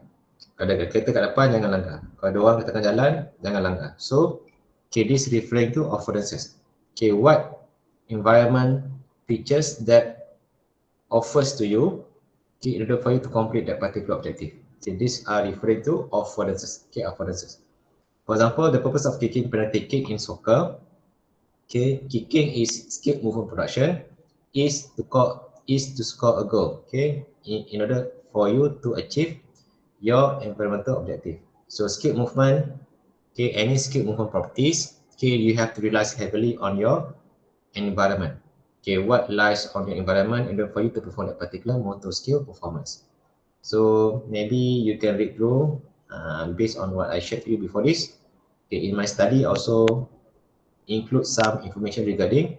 Kalau ada kereta kat depan, jangan langgar. Kalau ada orang kat tengah jalan, jangan langgar. So, okay, this referring to affordances. Okay, what environment features that offers to you, okay, in order for you to complete that particular objective. Okay, these are referring to affordances. Okay, affordances. For example, the purpose of kicking penalty kick in soccer, okay, kicking is skilled movement production, is to score a goal. Okay, in order for you to achieve your environmental objective. So skilled movement, okay, any skilled movement properties, okay, you have to rely heavily on your environment. Okay, what lies on your environment in order for you to perform that particular motor skill performance. So maybe you can read through based on what I shared to you before this. Okay, in my study also include some information regarding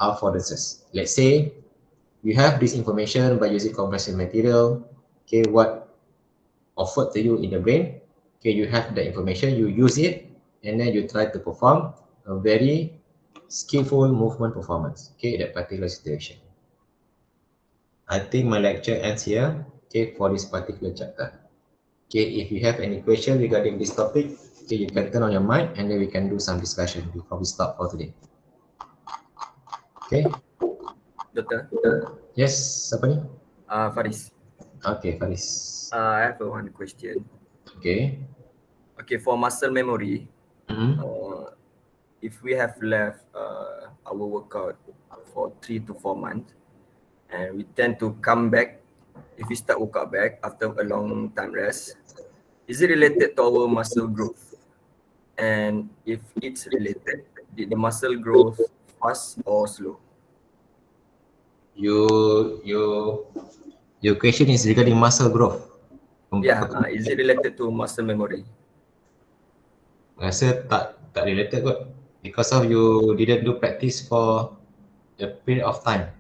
affordances. Let's say you have this information by using compression material. Okay, what offered to you in the brain. Okay, you have the information, you use it, and then you try to perform a very skillful movement performance, okay, that particular situation. I think my lecture ends here, okay, for this particular chapter. Okay, if you have any question regarding this topic, okay, you can turn on your mic and then we can do some discussion before we stop for today. Okay. Doktor. Yes, siapa ni? Faris. Okay, Faris. I have one question. Okay. Okay, for muscle memory, if we have left our workout for 3 to 4 months and we tend to come back if we start workout back after a long time rest, is it related to our muscle growth? And if it's related, did the muscle growth fast or slow? Your question is regarding muscle growth. Yeah, is it related to muscle memory? Rasa tak related kot. Because of you didn't do practice for a period of time.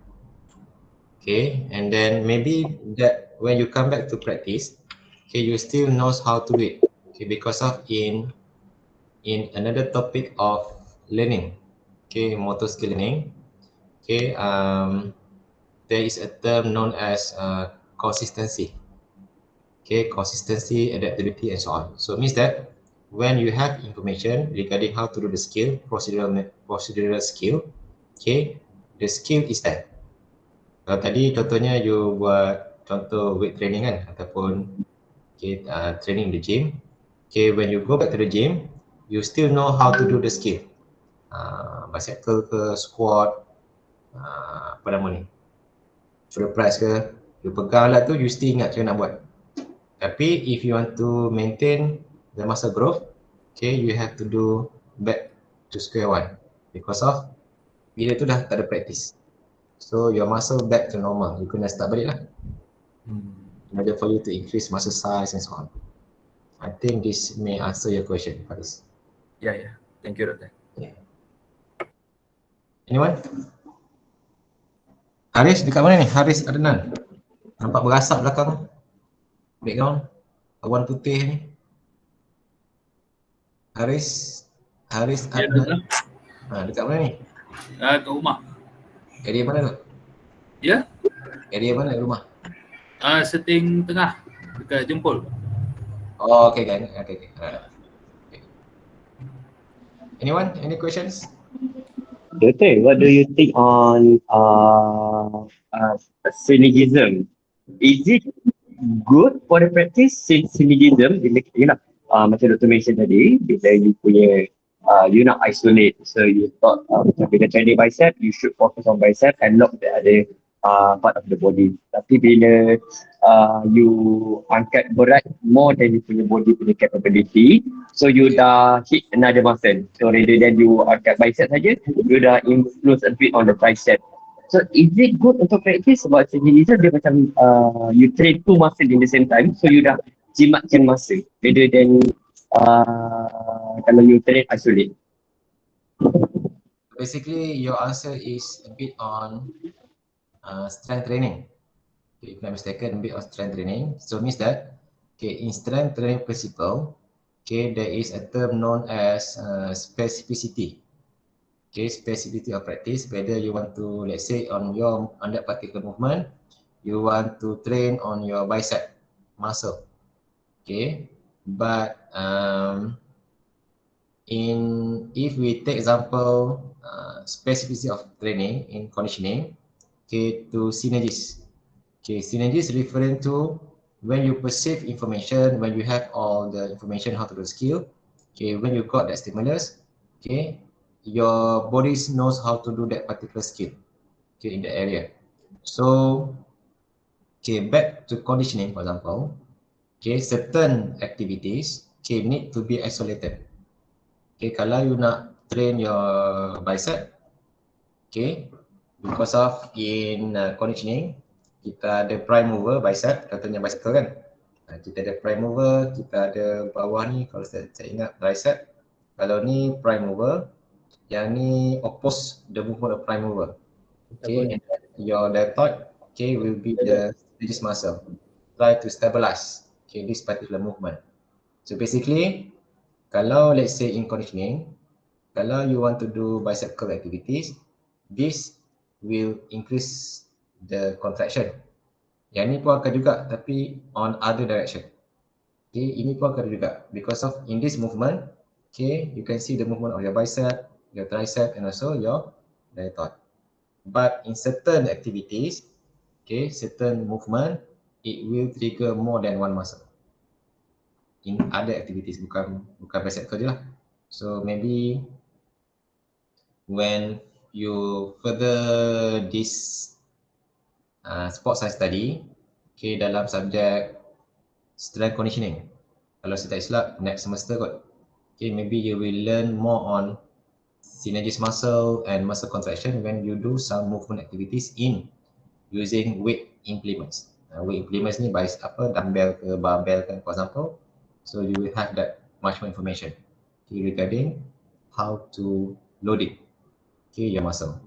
Okay, and then maybe that when you come back to practice, okay, you still knows how to do it. Okay, because of in another topic of learning, okay, motor skill learning, okay, there is a term known as consistency. Okay, consistency, adaptability, and so on. So it means that when you have information regarding how to do the skill, procedural skill, okay, the skill is there. Kalau tadi contohnya you buat contoh weight training kan, ataupun okay, training the gym. Okay, when you go back to the gym, you still know how to do the skill. Bicycle ke, squat, apa nama ni, shoulder press ke, you pegang alat tu, you still ingat macam nak buat. Tapi if you want to maintain the muscle growth, okay, you have to do back to square one because of bila tu dah tak ada practice. So your muscle back to normal. You kena start balik lah. In order for you to increase muscle size and so on. I think this may answer your question, Faris. Yeah. Thank you, Doctor. Yeah. Anyone? Haris dekat mana ni? Haris Adnan. Nampak berasap belakang. Background. Awan putih ni. Haris Ya, Adnan. betul. Dekat mana ni? Kat rumah. Area mana tu? Ya? Area mana rumah? Setting tengah dekat Jempol. Oh, okay. Okay. Anyone? Any questions? Doctor, what do you think on syllogism? Is it good for the practice since syllogism, macam Dr. mention tadi, bila you punya you nak isolate, so you thought macam bila training bicep, you should focus on bicep and not the other part of the body. Tapi bila you angkat berat more than you punya body punya capability, so you dah hit another muscle. So rather than you angkat bicep saja, you dah influence a bit on the tricep. So is it good untuk practice? Sebab syllogism dia macam you train two muscle in the same time, so you dah jimatkan muscle rather than kalau you train isolate. Basically, your answer is a bit on strength training. Okay, if I'm not mistaken, a bit on strength training. So it means that, okay, in strength training principle, okay, there is a term known as specificity. Okay, specificity of practice, whether you want to, let's say, on that particular movement, you want to train on your bicep muscle. Okay, but if we take example specificity of training in conditioning, okay, to synergies. Okay, synergies referring to when you perceive information, when you have all the information how to do skill, okay, when you got that stimulus, okay, your body knows how to do that particular skill, okay, in the area. So, okay, back to conditioning, for example, okay, certain activities, okay, need to be isolated. Okay, kalau you nak train your bicep, okay, because of in conditioning, kita ada prime mover bicep, contohnya bicycle kan. Kita ada prime mover, kita ada bawah ni, kalau saya ingat tricep. Kalau ni prime mover, yang ni oppose the movement of prime mover. Okay, and your deltoid, okay, will be the stretch muscle. Try to stabilize, okay, this particular movement. So basically, kalau let's say in conditioning, kalau you want to do bicep curl activities, this will increase the contraction. Yang ni pun akan juga, tapi on other direction. Okay, ini pun akan juga because of in this movement, okay, you can see the movement of your bicep, your tricep, and also your deltoid. But in certain activities, okay, certain movement, it will trigger more than one muscle. In other activities, bukan bicep curl je lah. So maybe when you further this sports science study, Okay, dalam subjek strength conditioning. Kalau saya tak silap, next semester kot. Okay, maybe you will learn more on synergist muscle and muscle contraction when you do some movement activities in using weight implements. Weight implements ni by apa, dumbbell ke barbell kan, for example. So you will have that much more information regarding how to load it, your muscle.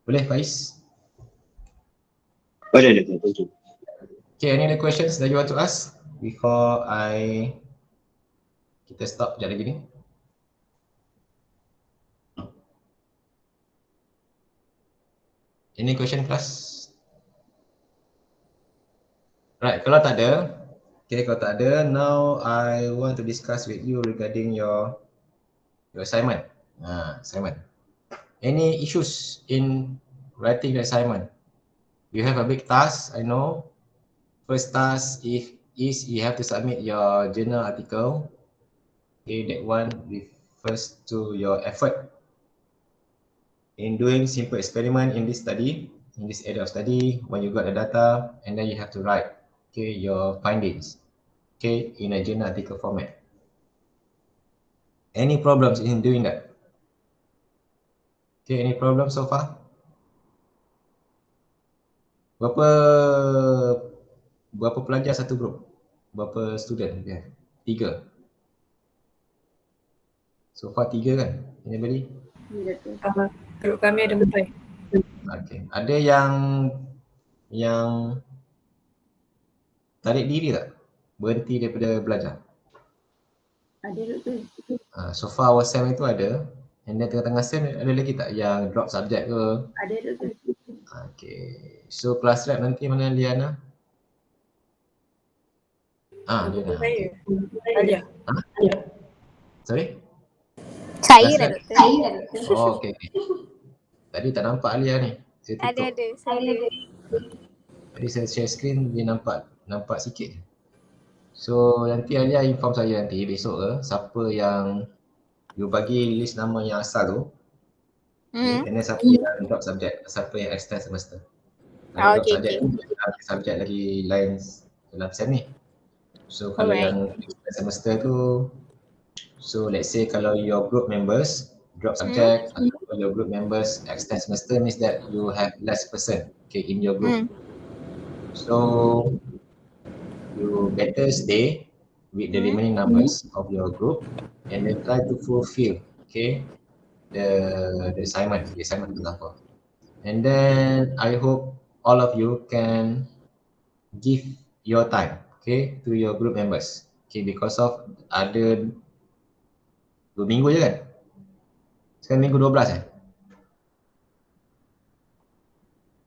Boleh Faiz? Boleh, thank you. Okay, any other questions that you want to ask before kita stop sekejap lagi ni? Any question class? Right, kalau tak ada, now I want to discuss with you regarding your assignment. Assignment. Any issues in writing the assignment? You have a big task, I know. First task is you have to submit your journal article. Okay, that one refers to your effort in doing simple experiment in this study, in this area of study, when you got the data, and then you have to write, okay, your findings, okay, in a journal article format. Any problems in doing that? Okay, any problems so far? Berapa pelajar satu grup? Berapa student? Yeah. 3. So far 3 kan? Anybody? Grup kami ada 4. Okay. Ada yang tarik diri tak? Berhenti daripada belajar? Ada doktor. So far our SEM itu ada. And then tengah-tengah SEM ada lagi tak yang drop subject ke? Ada doktor. Okay. So class rep nanti mana Liana? Liana. Saya. Alia. Sorry? Saya Class lah rep? doktor. Oh, okay. Tadi tak nampak Alia ni. Saya tutup. Ada. Saya ada. Tadi saya share screen, dia nampak sikit. So nanti Alia inform saya nanti besok ke siapa yang you bagi list nama yang asal tu. Okay. And then siapa yang drop subject, siapa yang extend semester. Drop subject, subject lagi lain dalam SEM ni. So kalau yang extend semester tu, so let's say kalau your group members drop subject atau your group members extend semester, means that you have less person, okay, in your group. So you better stay with the remaining numbers of your group and then try to fulfill, okay, the assignment for example. And then I hope all of you can give your time, okay, to your group members, okay, because of ada 2 minggu je kan? Sekarang minggu 12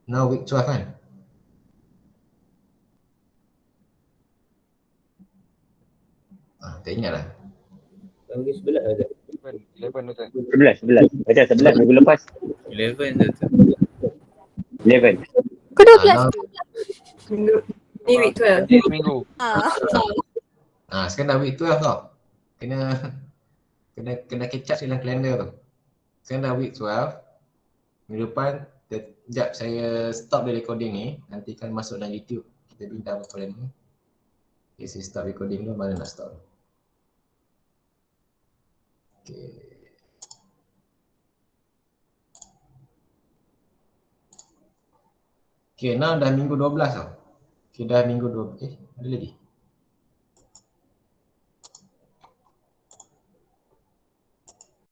Now week 12 kan? Tak ingat lah. Minggu 11 ada. 11 tu. 11. Macam 11 minggu lepas. 11 je tu. 11. Kau 12 tu? Minggu ni week 12. Seminggu. Sekarang dah week 12 tau. Kena catch up dalam kalender tu. Sekarang dah week 12. Minggu depan, sekejap saya stop the recording ni. Nanti kan masuk dalam YouTube. Kita bincang apa ni. Okay, saya stop recording tu, mana nak stop. Okay. Okay, now dah minggu 12 tau. Okay, dah minggu 12. Ada lagi?